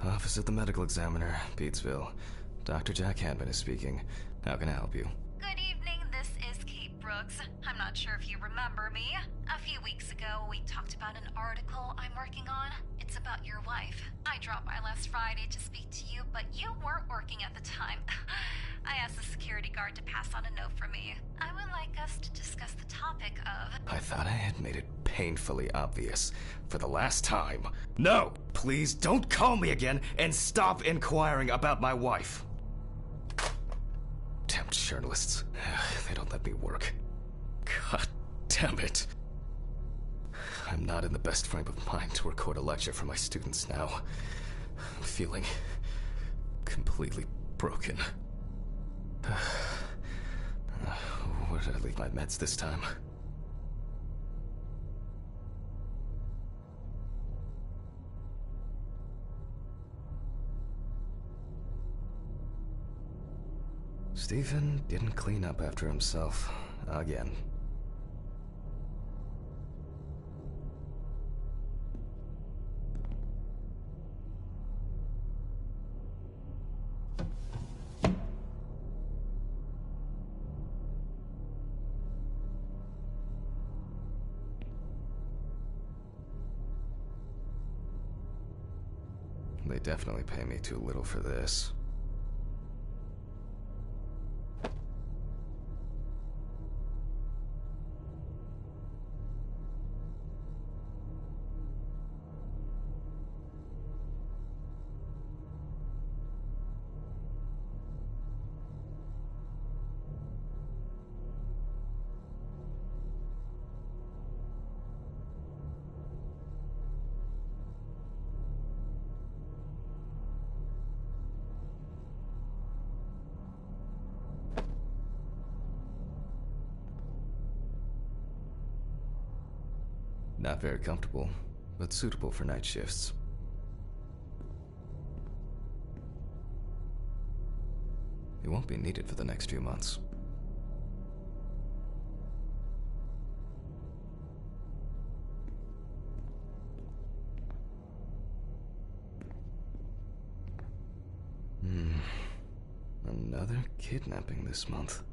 Office of the Medical Examiner, Beatsville. Dr. Jack Hadman is speaking. How can I help you? Good evening, this is Kate Brooks. I'm not sure if you remember me. A few weeks ago, we talked about an article I'm working on. It's about your wife. I dropped by last Friday to speak to you, but you weren't working at the time. I asked the security guard to pass on a note for me. I would like us to discuss the topic of... I thought I had made it painfully obvious. For the last time. No! Please don't call me again and stop inquiring about my wife. Damn journalists. They don't let me work. God damn it. I'm not in the best frame of mind to record a lecture for my students now. I'm feeling completely broken. Where did I leave my meds this time? Stephen didn't clean up after himself again. They definitely pay me too little for this. Not very comfortable, but suitable for night shifts. It won't be needed for the next few months. Another kidnapping this month.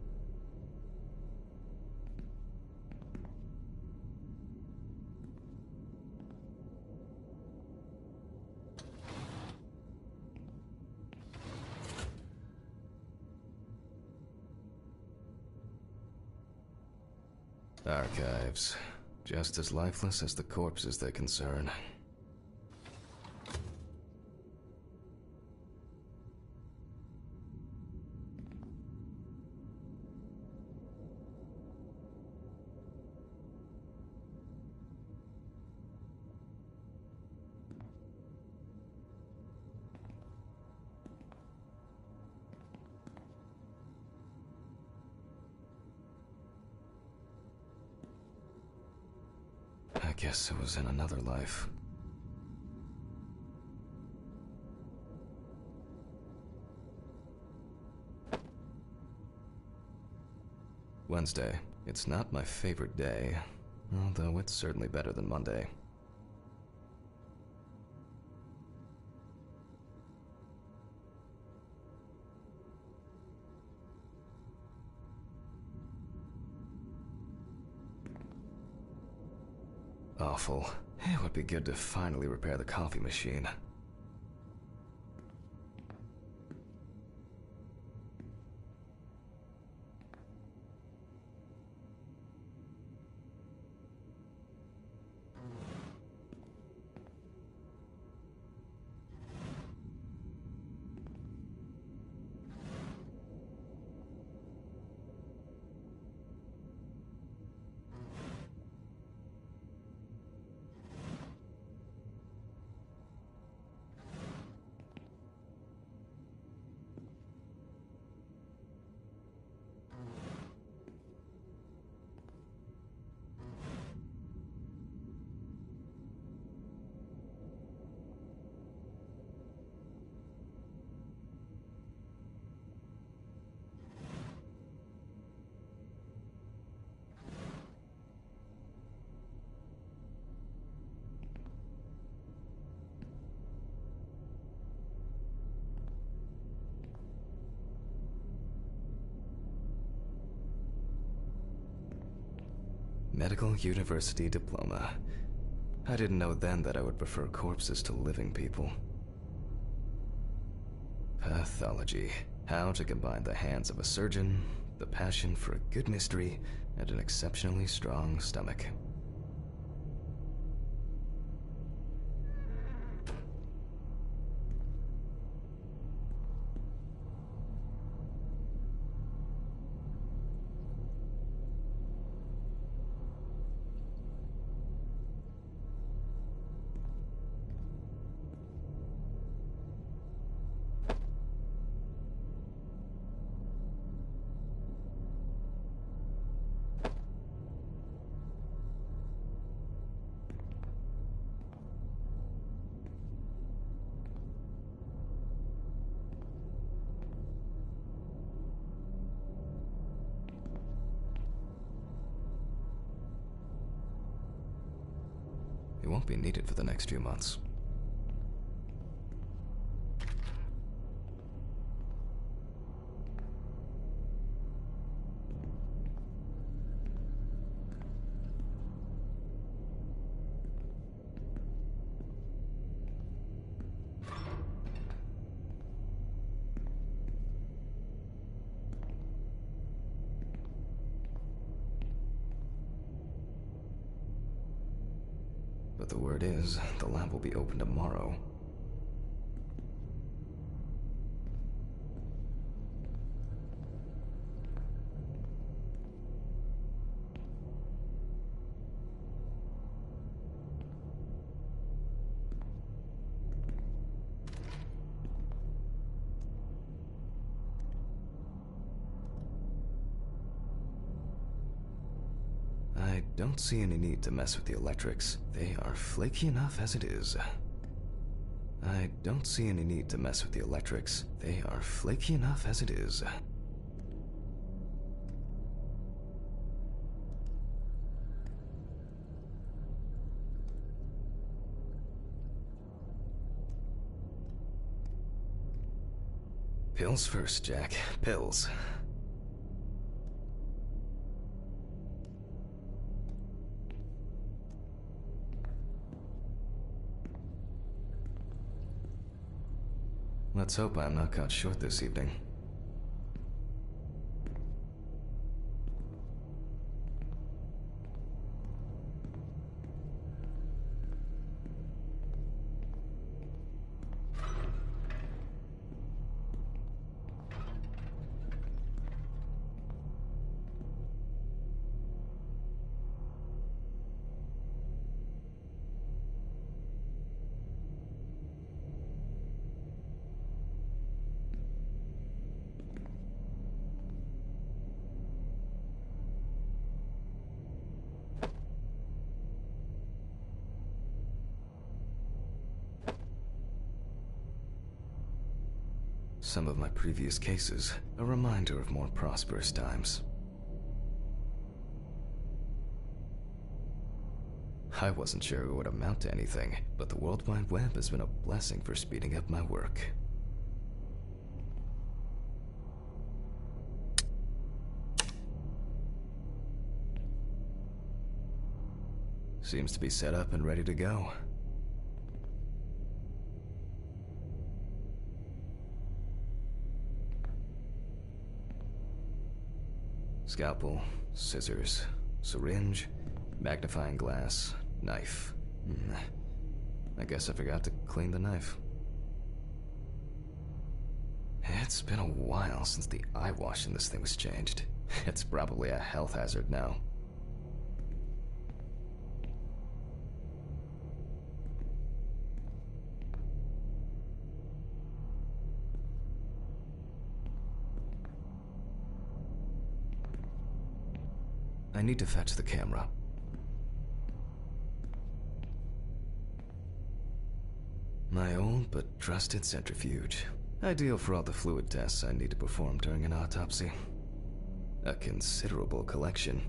Archives. Just as lifeless as the corpses they concern. I guess it was in another life. Wednesday. It's not my favorite day, although it's certainly better than Monday. Awful. It would be good to finally repair the coffee machine. Medical University diploma. I didn't know then that I would prefer corpses to living people. Pathology. How to combine the hands of a surgeon, the passion for a good mystery, and an exceptionally strong stomach. It won't be needed for the next few months. But the word is, the lab will be open tomorrow. I don't see any need to mess with the electrics. They are flaky enough as it is. I don't see any need to mess with the electrics. They are flaky enough as it is. Pills first, Jack. Pills. Let's hope I'm not caught short this evening. Some of my previous cases, a reminder of more prosperous times. I wasn't sure it would amount to anything, but the World Wide Web has been a blessing for speeding up my work. Seems to be set up and ready to go. Scalpel, scissors, syringe, magnifying glass, knife. I guess I forgot to clean the knife. It's been a while since the eye wash in this thing was changed. It's probably a health hazard now. I need to fetch the camera. My old but trusted centrifuge. Ideal for all the fluid tests I need to perform during an autopsy. A considerable collection.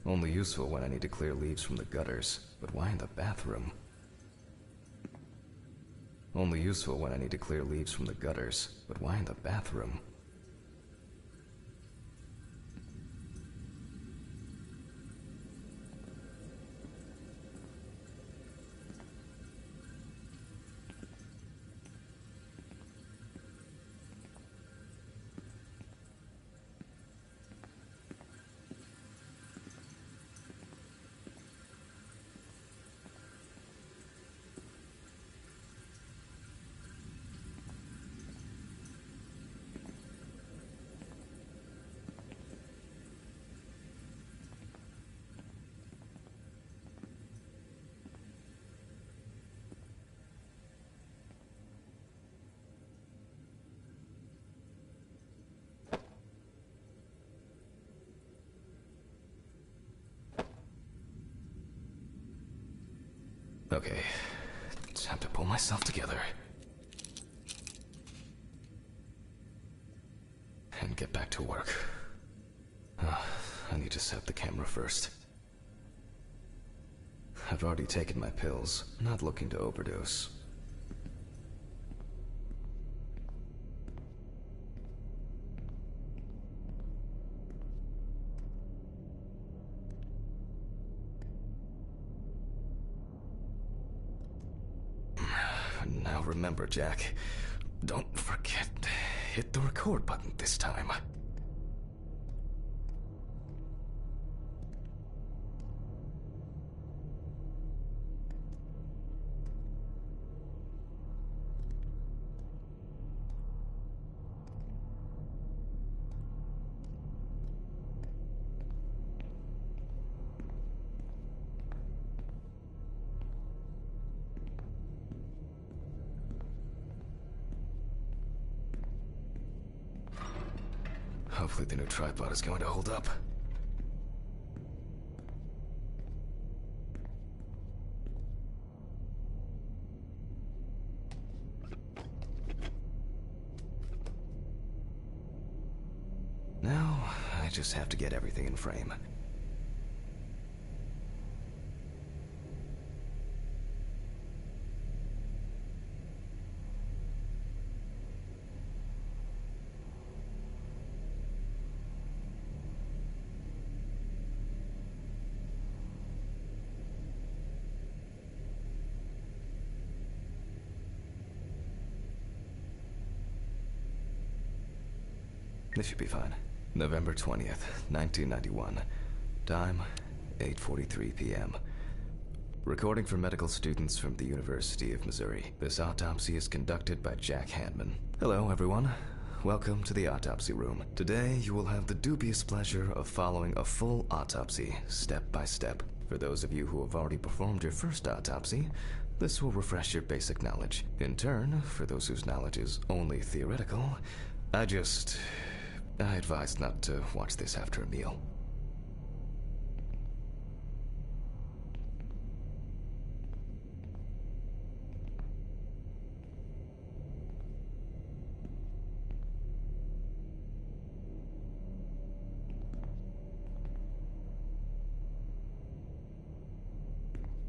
Only useful when I need to clear leaves from the gutters. But why in the bathroom? Only useful when I need to clear leaves from the gutters. But why in the bathroom? Okay, time to pull myself together. And get back to work. I need to set up the camera first. I've already taken my pills, not looking to overdose. Now remember, Jack, don't forget to hit the record button this time. Hopefully the new tripod is going to hold up. Now, I just have to get everything in frame. This should be fine. November 20th, 1991. Time, 8:43 p.m. Recording for medical students from the University of Missouri. This autopsy is conducted by Jack Hanman. Hello, everyone. Welcome to the autopsy room. Today, you will have the dubious pleasure of following a full autopsy, step by step. For those of you who have already performed your first autopsy, this will refresh your basic knowledge. In turn, for those whose knowledge is only theoretical, I advise not to watch this after a meal.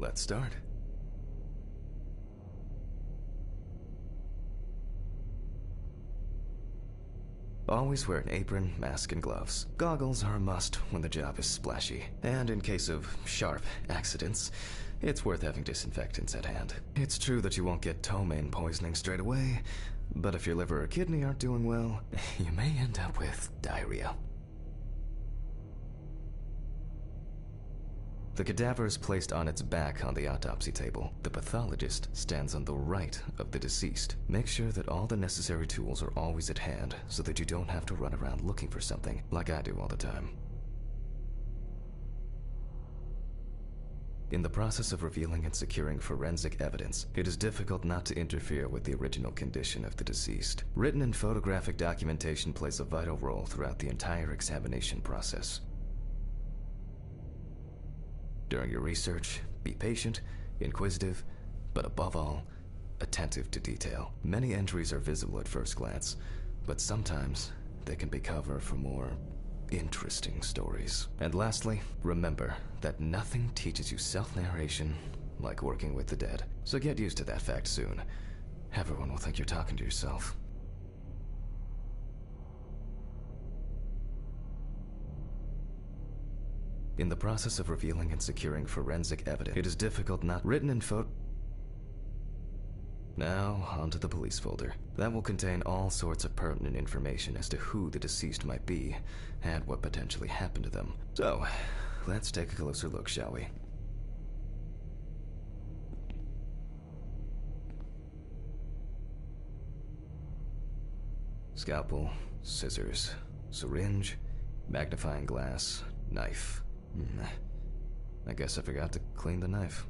Let's start. Always wear an apron, mask, and gloves. Goggles are a must when the job is splashy. And in case of sharp accidents, it's worth having disinfectants at hand. It's true that you won't get ptomaine poisoning straight away, but if your liver or kidney aren't doing well, you may end up with diarrhea. The cadaver is placed on its back on the autopsy table. The pathologist stands on the right of the deceased. Make sure that all the necessary tools are always at hand so that you don't have to run around looking for something, like I do all the time. In the process of revealing and securing forensic evidence, it is difficult not to interfere with the original condition of the deceased. Written and photographic documentation plays a vital role throughout the entire examination process. During your research, be patient, inquisitive, but above all, attentive to detail. Many injuries are visible at first glance, but sometimes they can be covered for more interesting stories. And lastly, remember that nothing teaches you self-narration like working with the dead. So get used to that fact soon. Everyone will think you're talking to yourself. In the process of revealing and securing forensic evidence, it is difficult not written in Now, onto the police folder. That will contain all sorts of pertinent information as to who the deceased might be and what potentially happened to them. So, let's take a closer look, shall we? Scalpel, scissors, syringe, magnifying glass, knife. I guess I forgot to clean the knife.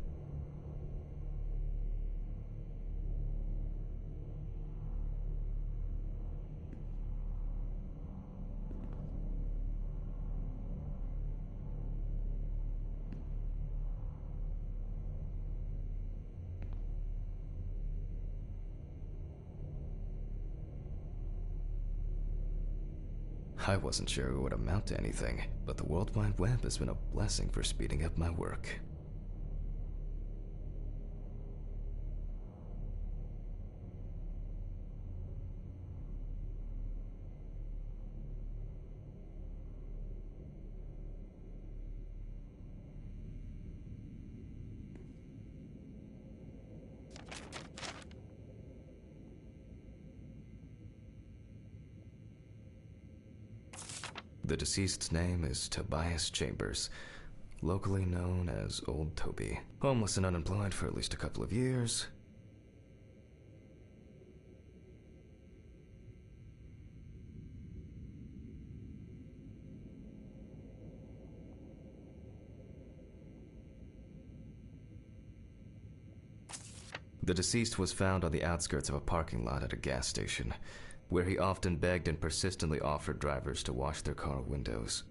I wasn't sure it would amount to anything, but the World Wide Web has been a blessing for speeding up my work. The deceased's name is Tobias Chambers, locally known as Old Toby. Homeless and unemployed for at least a couple of years. The deceased was found on the outskirts of a parking lot at a gas station, where he often begged and persistently offered drivers to wash their car windows.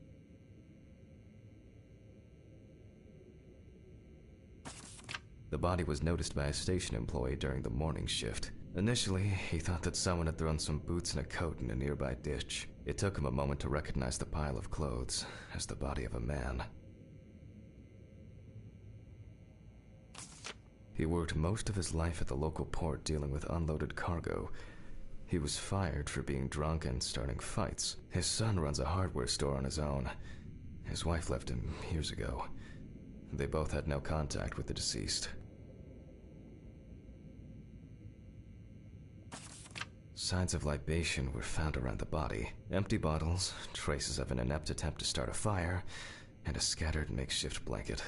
The body was noticed by a station employee during the morning shift. Initially, he thought that someone had thrown some boots and a coat in a nearby ditch. It took him a moment to recognize the pile of clothes as the body of a man. He worked most of his life at the local port dealing with unloaded cargo. He was fired for being drunk and starting fights. His son runs a hardware store on his own. His wife left him years ago. They both had no contact with the deceased. Signs of libation were found around the body. Empty bottles, traces of an inept attempt to start a fire, and a scattered makeshift blanket.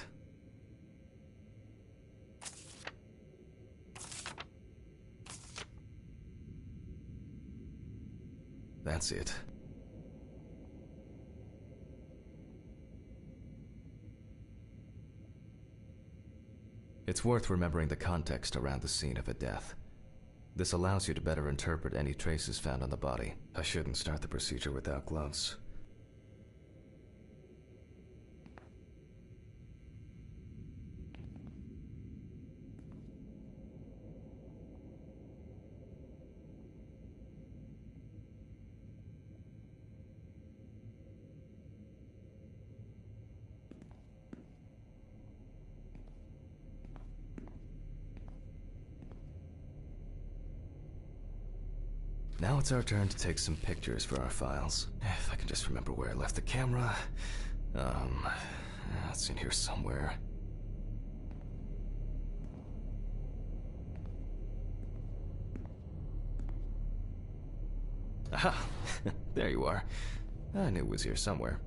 That's it. It's worth remembering the context around the scene of a death. This allows you to better interpret any traces found on the body. I shouldn't start the procedure without gloves. Now it's our turn to take some pictures for our files. If I can just remember where I left the camera. It's in here somewhere. Aha! There you are. I knew it was here somewhere.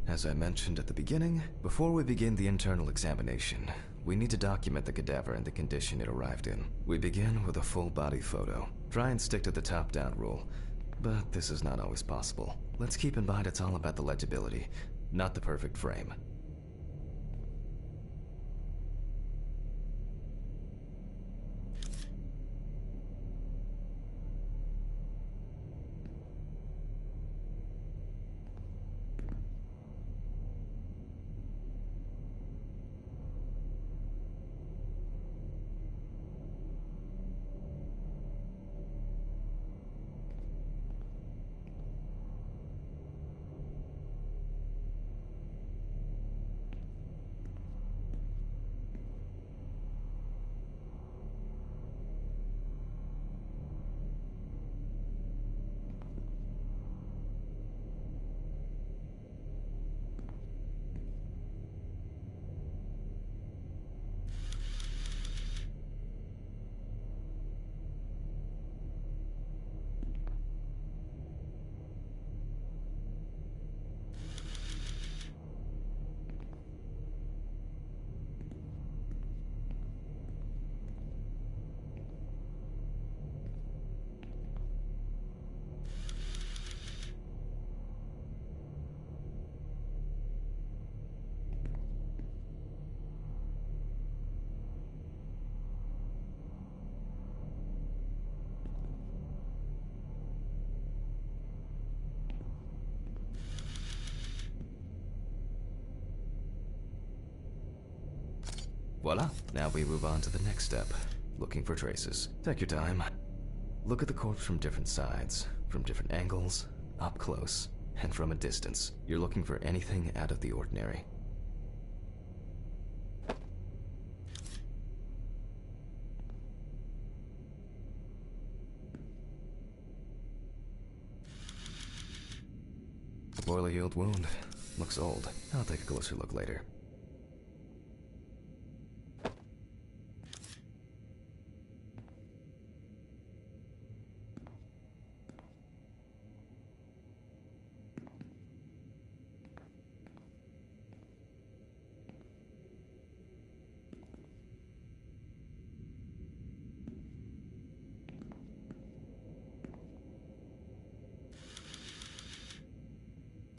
As I mentioned at the beginning, before we begin the internal examination, we need to document the cadaver and the condition it arrived in. We begin with a full body photo. Try and stick to the top-down rule, but this is not always possible. Let's keep in mind it's all about the legibility, not the perfect frame. Voila! Now we move on to the next step, looking for traces. Take your time. Look at the corpse from different sides, from different angles, up close, and from a distance. You're looking for anything out of the ordinary. A poorly healed wound. Looks old. I'll take a closer look later.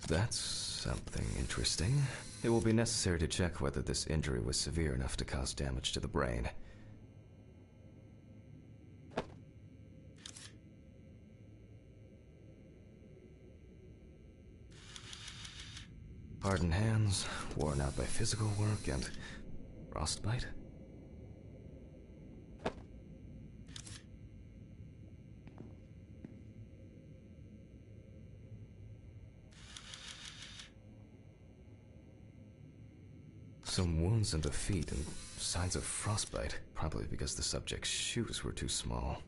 That's something interesting. It will be necessary to check whether this injury was severe enough to cause damage to the brain. Hardened hands, worn out by physical work, and frostbite? Some wounds in the feet and signs of frostbite, probably because the subject's shoes were too small.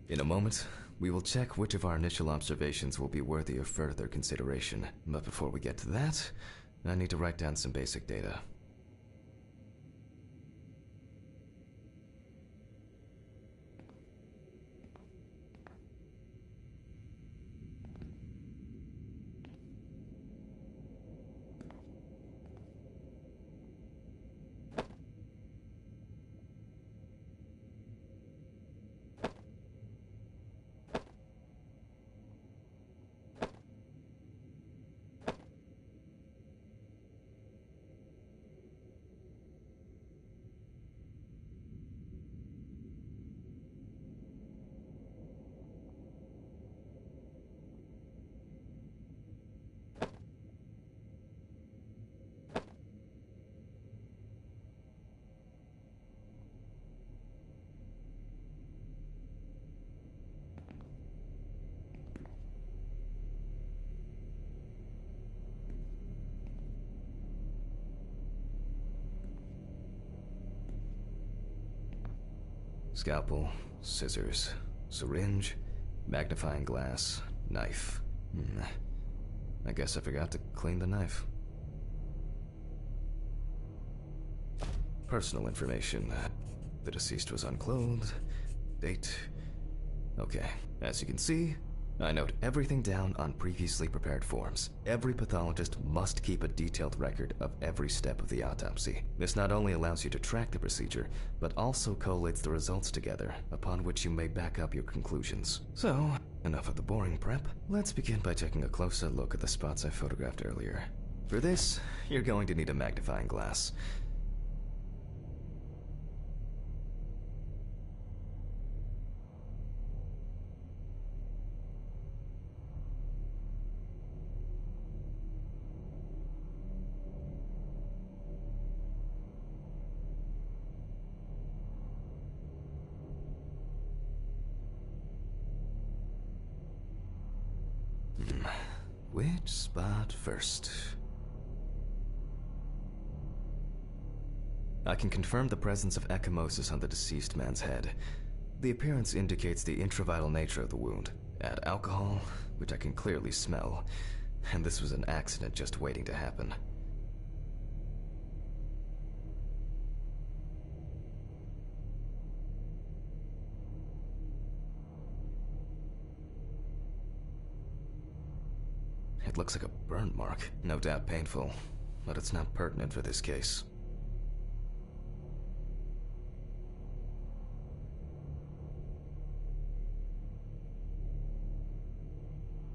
In a moment, we will check which of our initial observations will be worthy of further consideration. But before we get to that, I need to write down some basic data. Scalpel, scissors, syringe, magnifying glass, knife. I guess I forgot to clean the knife. Personal information. The deceased was unclothed. Date. Okay, as you can see, I note everything down on previously prepared forms. Every pathologist must keep a detailed record of every step of the autopsy. This not only allows you to track the procedure, but also collates the results together, upon which you may back up your conclusions. So, enough of the boring prep. Let's begin by taking a closer look at the spots I photographed earlier. For this, you're going to need a magnifying glass. Which spot first? I can confirm the presence of ecchymosis on the deceased man's head. The appearance indicates the intravital nature of the wound. Add alcohol, which I can clearly smell, and this was an accident just waiting to happen. It looks like a burn mark, no doubt painful, but it's not pertinent for this case.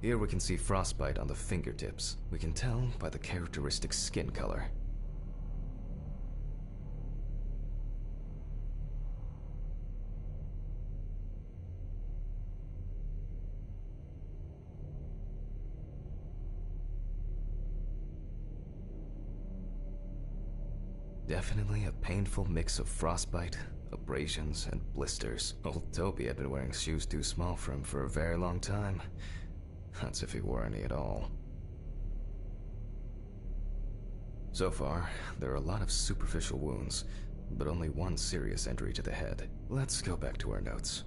Here we can see frostbite on the fingertips. We can tell by the characteristic skin color. Definitely a painful mix of frostbite, abrasions, and blisters. Old Toby had been wearing shoes too small for him for a very long time. That's if he wore any at all. So far, there are a lot of superficial wounds, but only one serious injury to the head. Let's go back to our notes.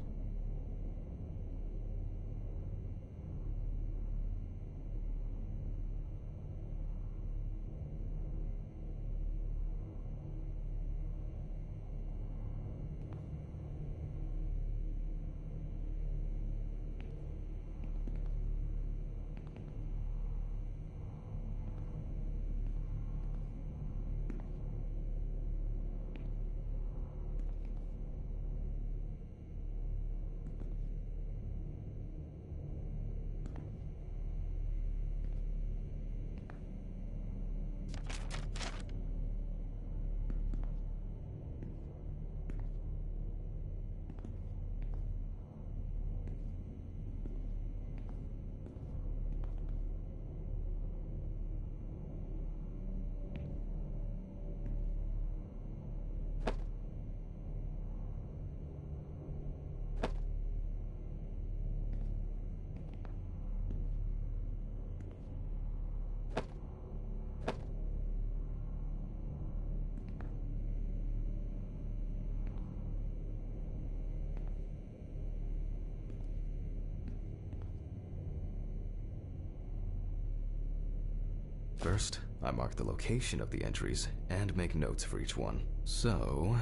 First, I mark the location of the injuries and make notes for each one. So...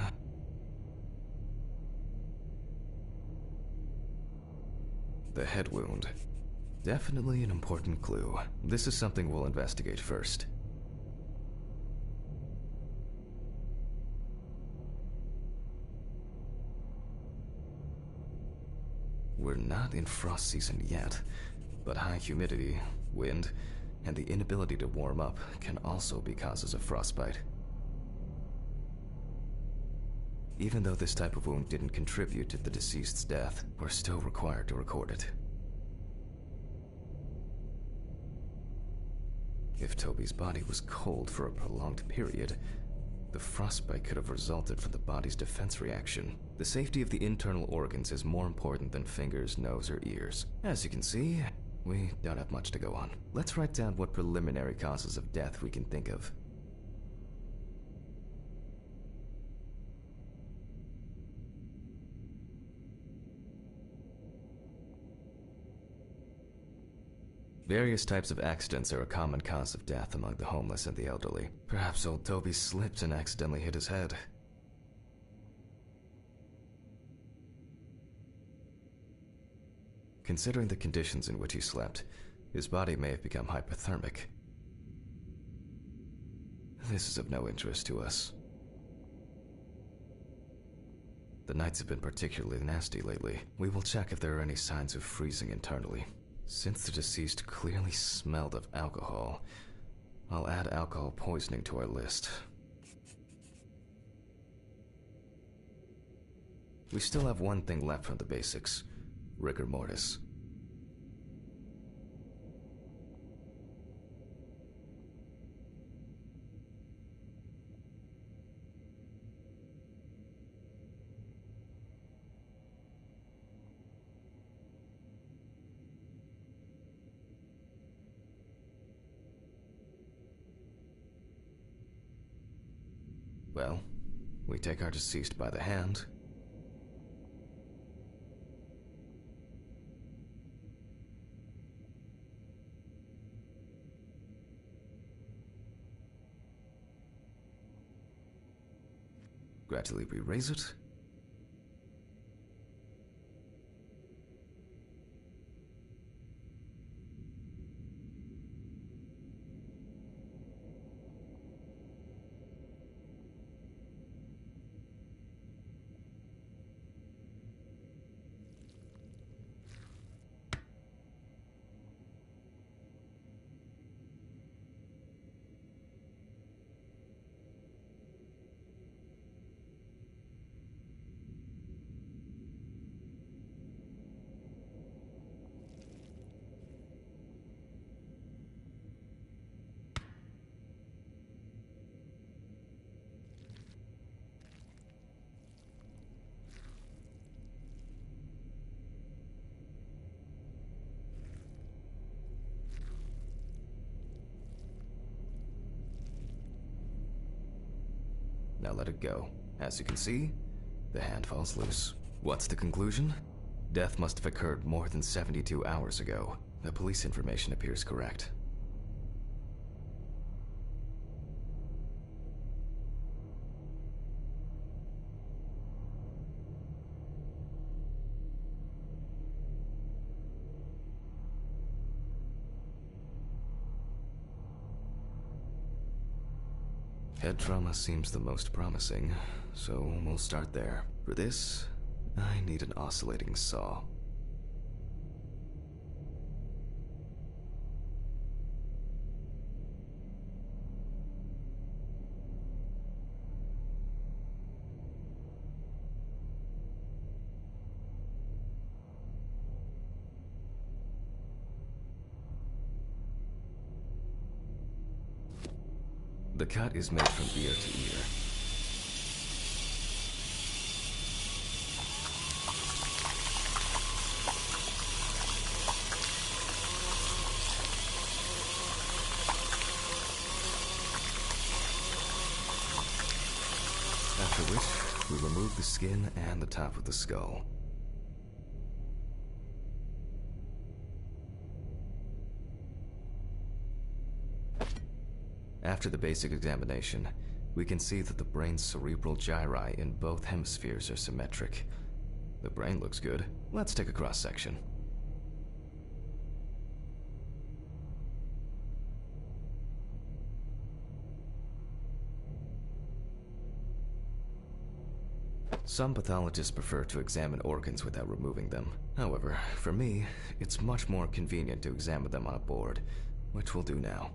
the head wound. Definitely an important clue. This is something we'll investigate first. We're not in frost season yet, but high humidity, wind, and the inability to warm up can also be causes of frostbite. Even though this type of wound didn't contribute to the deceased's death, we're still required to record it. If Toby's body was cold for a prolonged period, the frostbite could have resulted from the body's defense reaction. The safety of the internal organs is more important than fingers, nose, or ears. As you can see, we don't have much to go on. Let's write down what preliminary causes of death we can think of. Various types of accidents are a common cause of death among the homeless and the elderly. Perhaps old Toby slipped and accidentally hit his head. Considering the conditions in which he slept, his body may have become hypothermic. This is of no interest to us. The nights have been particularly nasty lately. We will check if there are any signs of freezing internally. Since the deceased clearly smelled of alcohol, I'll add alcohol poisoning to our list. We still have one thing left from the basics: rigor mortis. Well, we take our deceased by the hand. Gradually re-raise it. Now let it go. As you can see, the hand falls loose. What's the conclusion? Death must have occurred more than 72 hours ago. The police information appears correct. Head trauma seems the most promising, so we'll start there. For this, I need an oscillating saw. The cut is made from ear to ear. After which, we remove the skin and the top of the skull. After the basic examination, we can see that the brain's cerebral gyri in both hemispheres are symmetric. The brain looks good. Let's take a cross-section. Some pathologists prefer to examine organs without removing them. However, for me, it's much more convenient to examine them on a board, which we'll do now.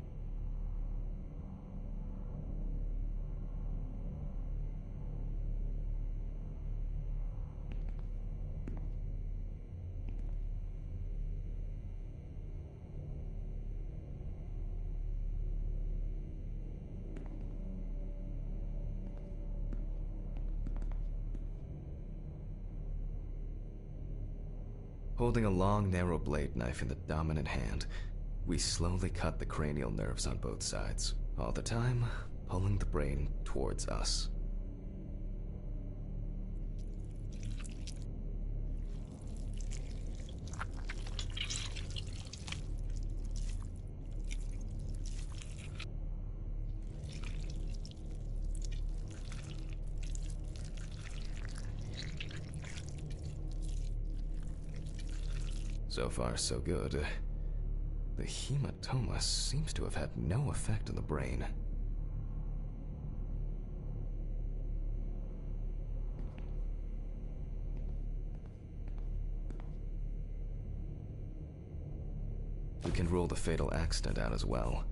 Holding a long, narrow blade knife in the dominant hand, we slowly cut the cranial nerves on both sides, all the time pulling the brain towards us. So far, so good. The hematoma seems to have had no effect on the brain. We can rule the fatal accident out as well.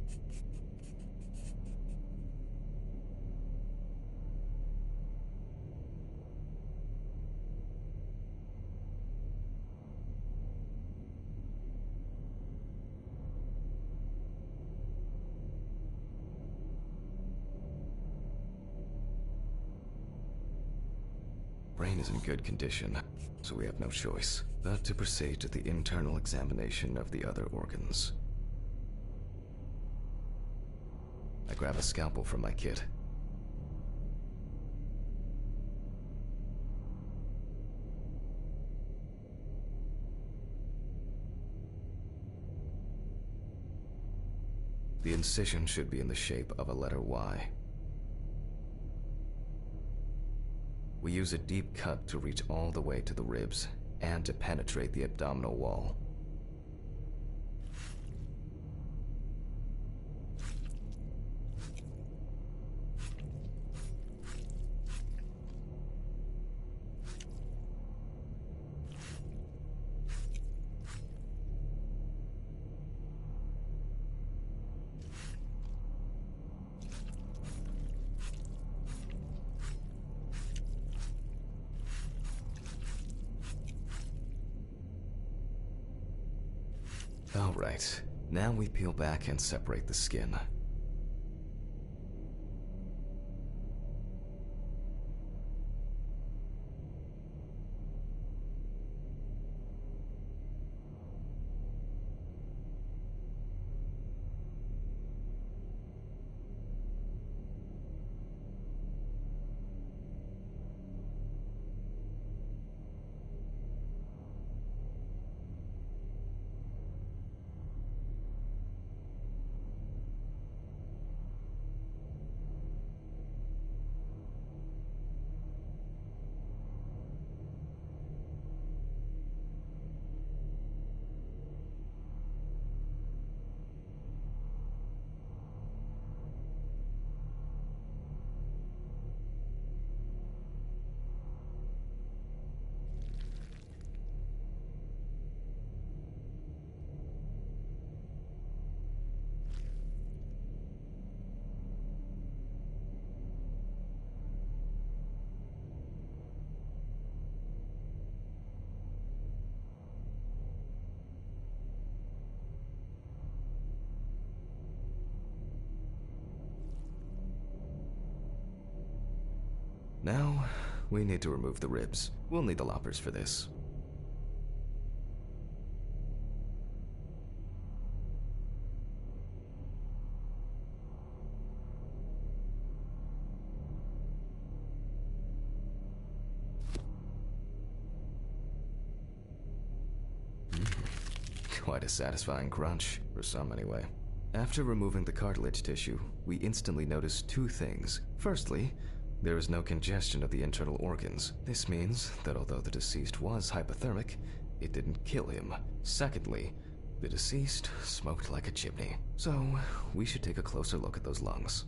Brain is in good condition, so we have no choice but to proceed to the internal examination of the other organs. I grab a scalpel from my kit. The incision should be in the shape of a letter Y. We use a deep cut to reach all the way to the ribs and to penetrate the abdominal wall. Alright, now we peel back and separate the skin. Now, we need to remove the ribs. We'll need the loppers for this. Quite a satisfying crunch, for some anyway. After removing the cartilage tissue, we instantly notice two things. Firstly, there is no congestion of the internal organs. This means that although the deceased was hypothermic, it didn't kill him. Secondly, the deceased smoked like a chimney. So, we should take a closer look at those lungs.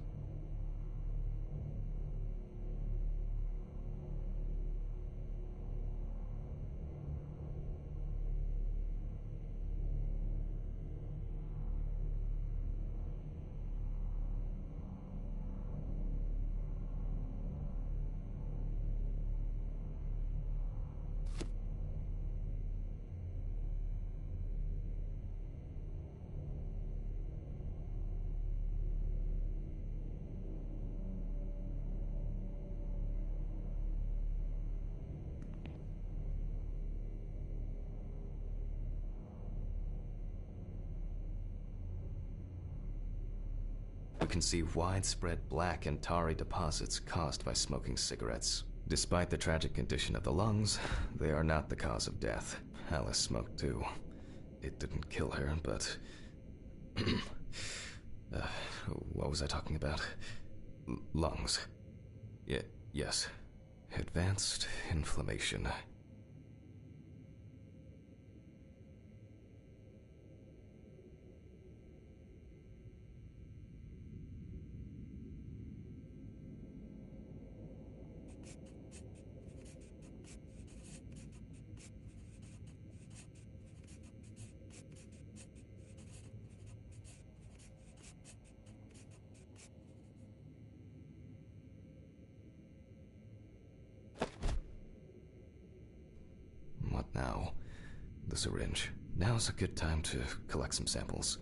We can see widespread black and tarry deposits caused by smoking cigarettes. Despite the tragic condition of the lungs, they are not the cause of death. Alice smoked too. It didn't kill her, but... what was I talking about? Lungs. Yes. Advanced inflammation. What now? The syringe. Now's a good time to collect some samples.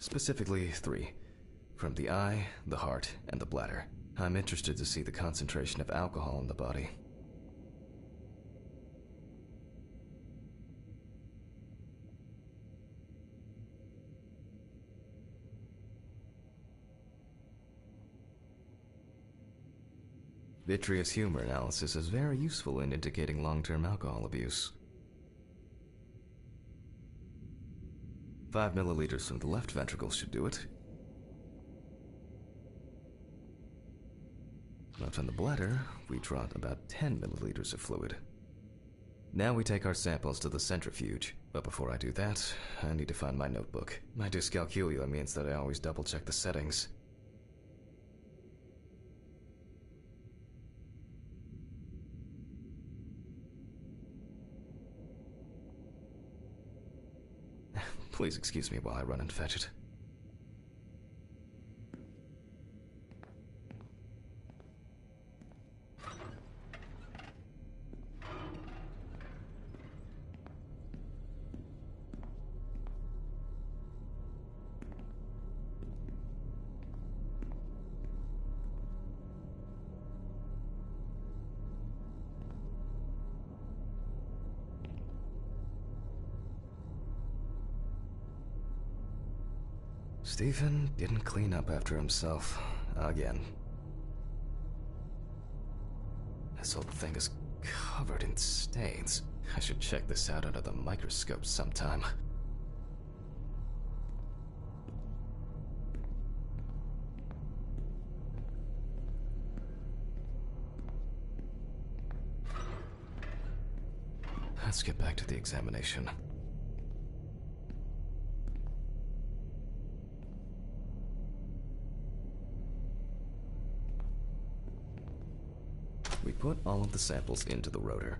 Specifically 3. From the eye, the heart, and the bladder. I'm interested to see the concentration of alcohol in the body. Vitreous humor analysis is very useful in indicating long-term alcohol abuse. 5 milliliters from the left ventricle should do it. Left on the bladder, we draw about 10 milliliters of fluid. Now we take our samples to the centrifuge, but before I do that, I need to find my notebook. My dyscalculia means that I always double-check the settings. Please excuse me while I run and fetch it. Stephen didn't clean up after himself again. This whole thing is covered in stains. I should check this out under the microscope sometime. Let's get back to the examination. We put all of the samples into the rotor.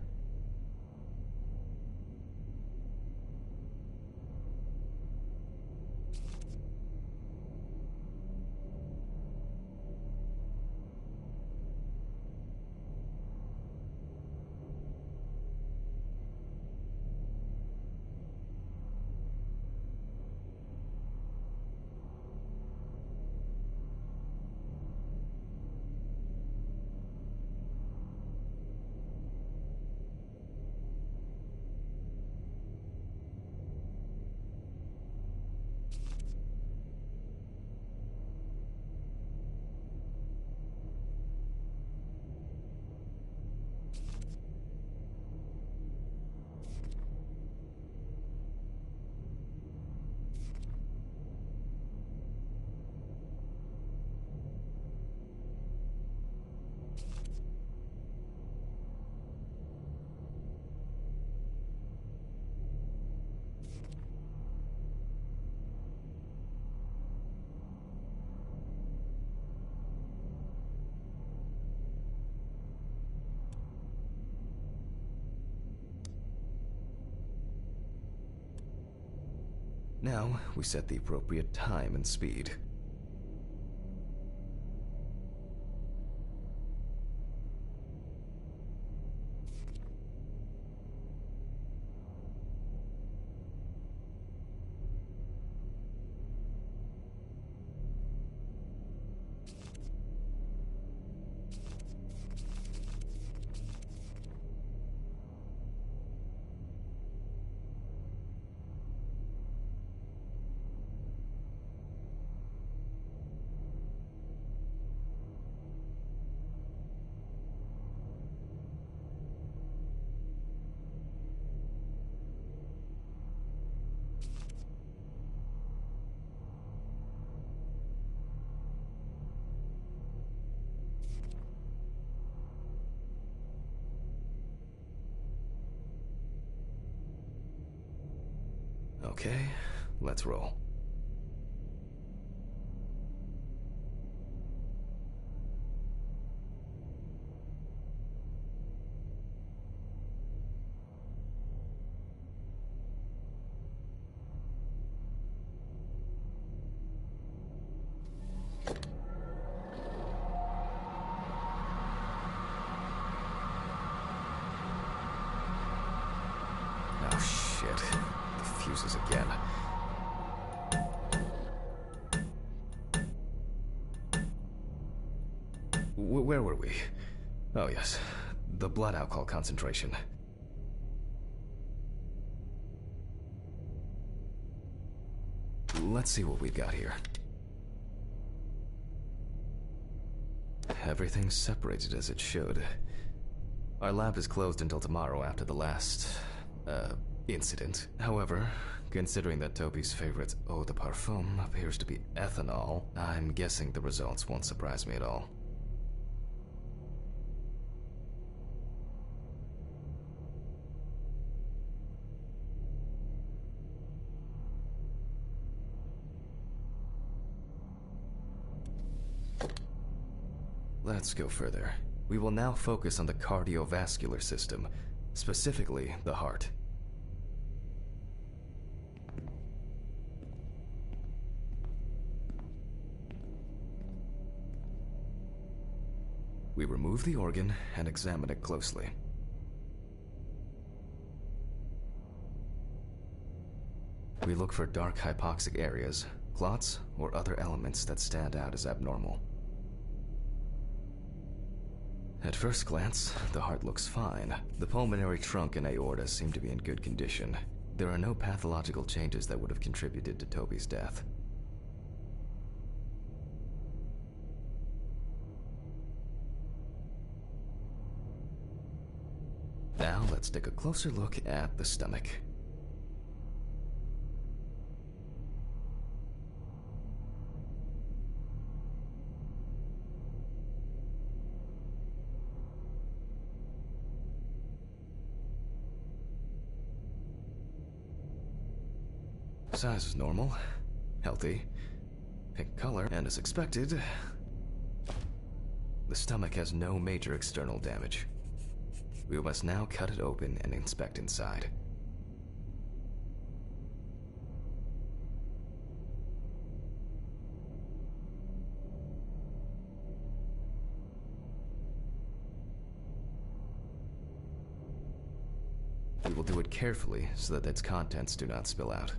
Now, we set the appropriate time and speed. Okay, let's roll. Oh shit, the fuses again. Where were we? Oh yes, the blood alcohol concentration. Let's see what we've got here. Everything's separated as it should. Our lab is closed until tomorrow after the last, incident. However, considering that Toby's favorite eau de parfum appears to be ethanol, I'm guessing the results won't surprise me at all. Let's go further. We will now focus on the cardiovascular system, specifically the heart. We remove the organ and examine it closely. We look for dark hypoxic areas, clots, or other elements that stand out as abnormal. At first glance, the heart looks fine. The pulmonary trunk and aorta seem to be in good condition. There are no pathological changes that would have contributed to Toby's death. Now let's take a closer look at the stomach. Size is normal, healthy, pink color, and as expected, the stomach has no major external damage. We must now cut it open and inspect inside. We will do it carefully so that its contents do not spill out.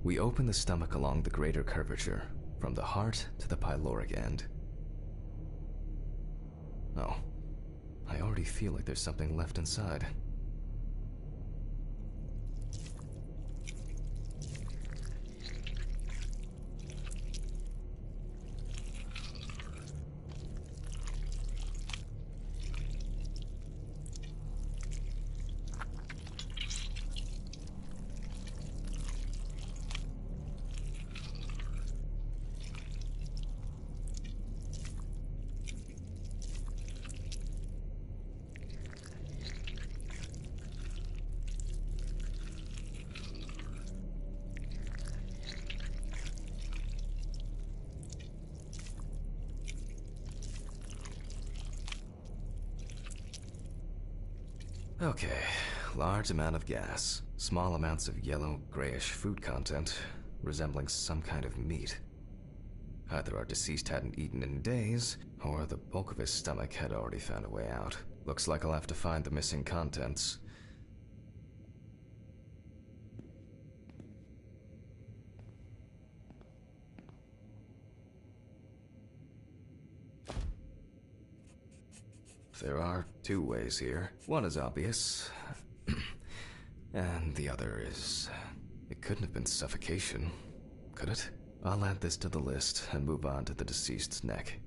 We open the stomach along the greater curvature, from the heart to the pyloric end. Oh, I already feel like there's something left inside. Okay, large amount of gas, small amounts of yellow, grayish food content, resembling some kind of meat. Either our deceased hadn't eaten in days, or the bulk of his stomach had already found a way out. Looks like I'll have to find the missing contents. There are two ways here. One is obvious, and the other is... It couldn't have been suffocation, could it? I'll add this to the list and move on to the deceased's neck.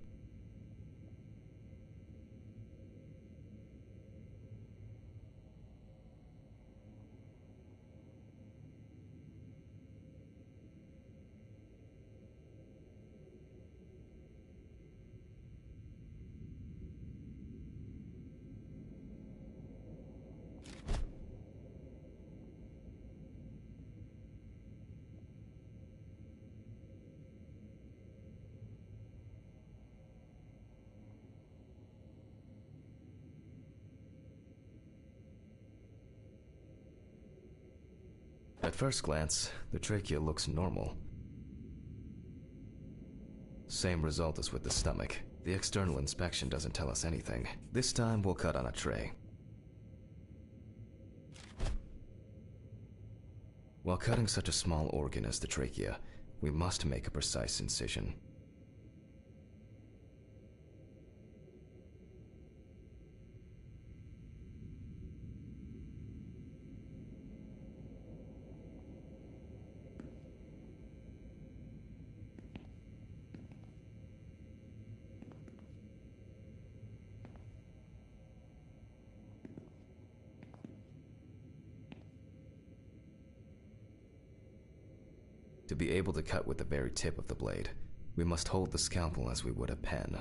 At first glance, the trachea looks normal. Same result as with the stomach. The external inspection doesn't tell us anything. This time we'll cut on a tray. While cutting such a small organ as the trachea, we must make a precise incision. To be able to cut with the very tip of the blade, we must hold the scalpel as we would a pen.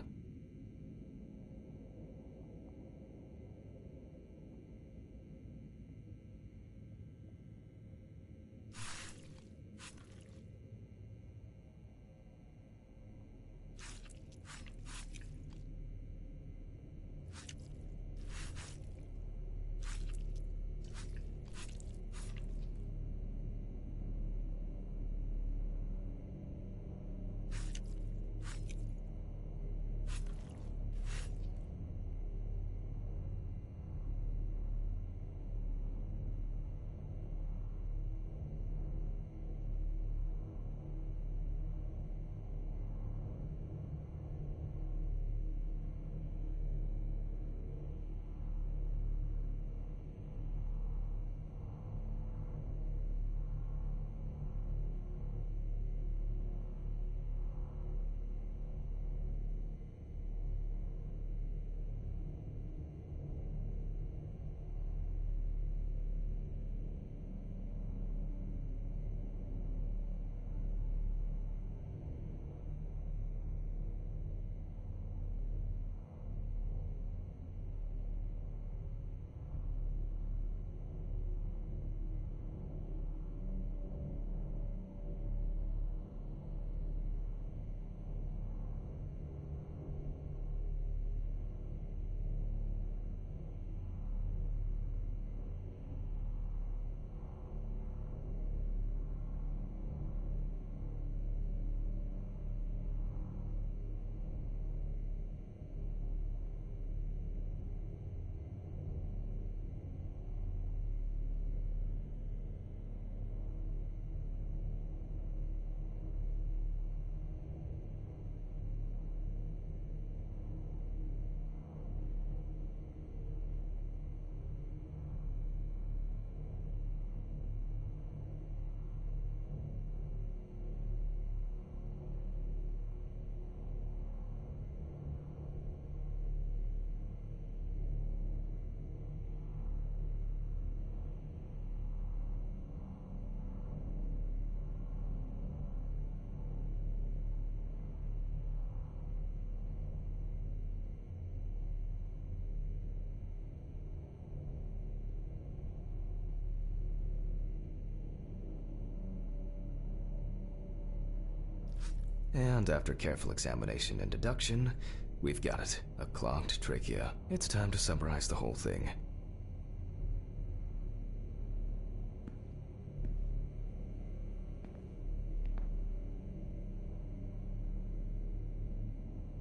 And after careful examination and deduction, we've got it. A clogged trachea. It's time to summarize the whole thing.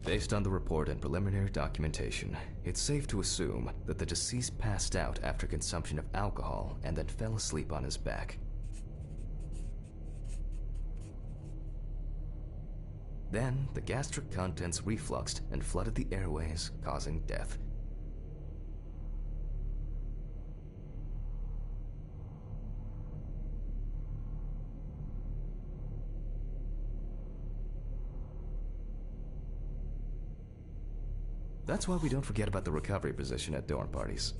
Based on the report and preliminary documentation, it's safe to assume that the deceased passed out after consumption of alcohol and then fell asleep on his back. Then, the gastric contents refluxed and flooded the airways, causing death. That's why we don't forget about the recovery position at dorm parties.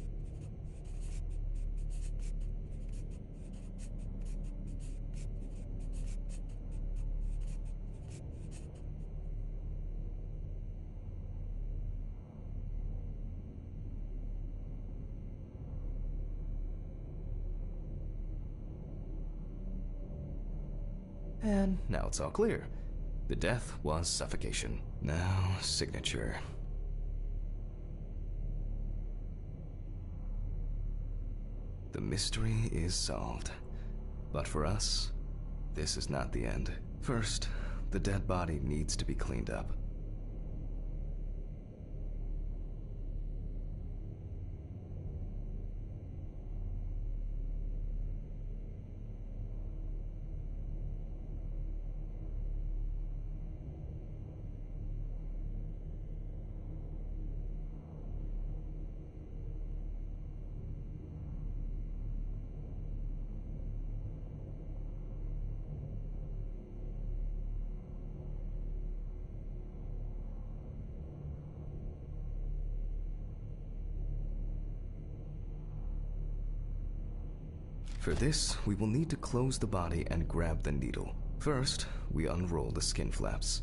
And now it's all clear. The death was suffocation. Now, signature. The mystery is solved. But for us, this is not the end. First, the dead body needs to be cleaned up. For this, we will need to close the body and grab the needle. First, we unroll the skin flaps.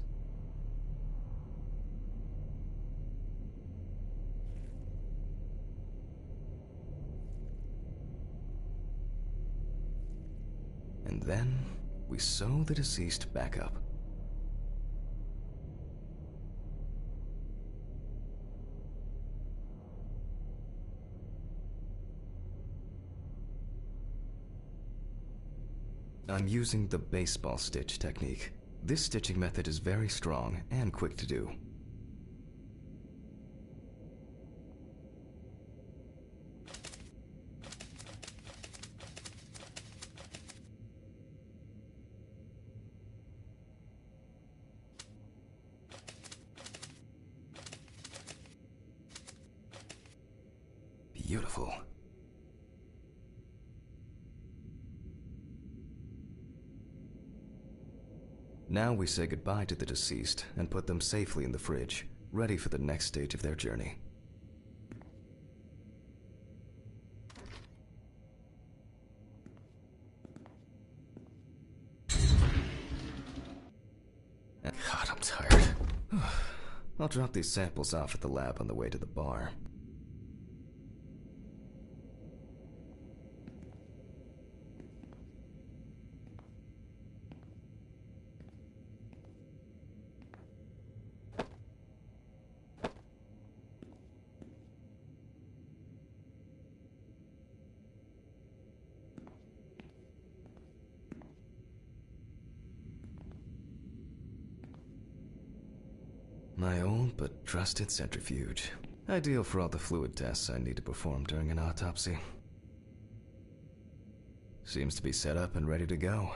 And then, we sew the deceased back up. I'm using the baseball stitch technique. This stitching method is very strong and quick to do. Beautiful. Now we say goodbye to the deceased and put them safely in the fridge, ready for the next stage of their journey. God, I'm tired. I'll drop these samples off at the lab on the way to the bar. My old but trusted centrifuge. Ideal for all the fluid tests I need to perform during an autopsy. Seems to be set up and ready to go.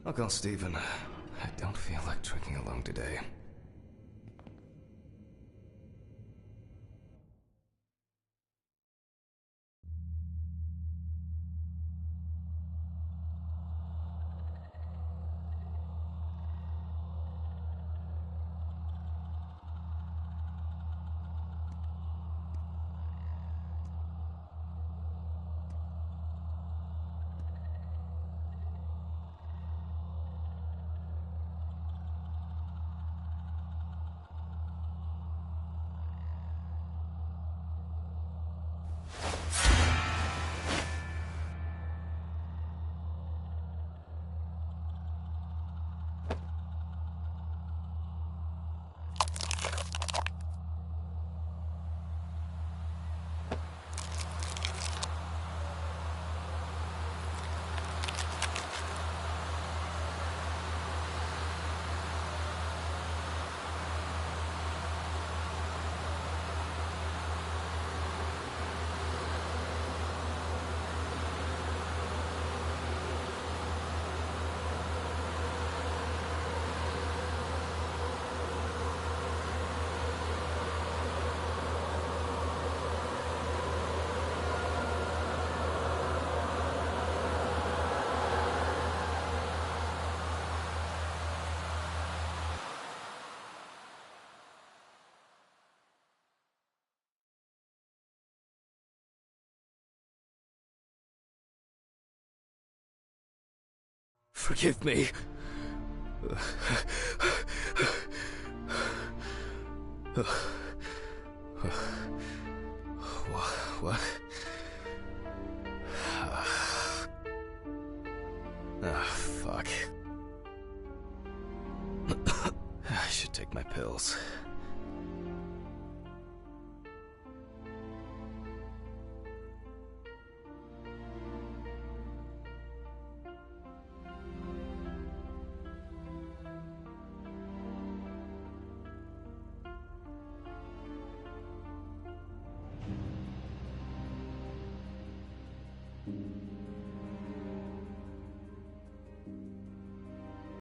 I'll call Steven. I don't feel like drinking alone today. Forgive me. What? Ah, fuck. I should take my pills.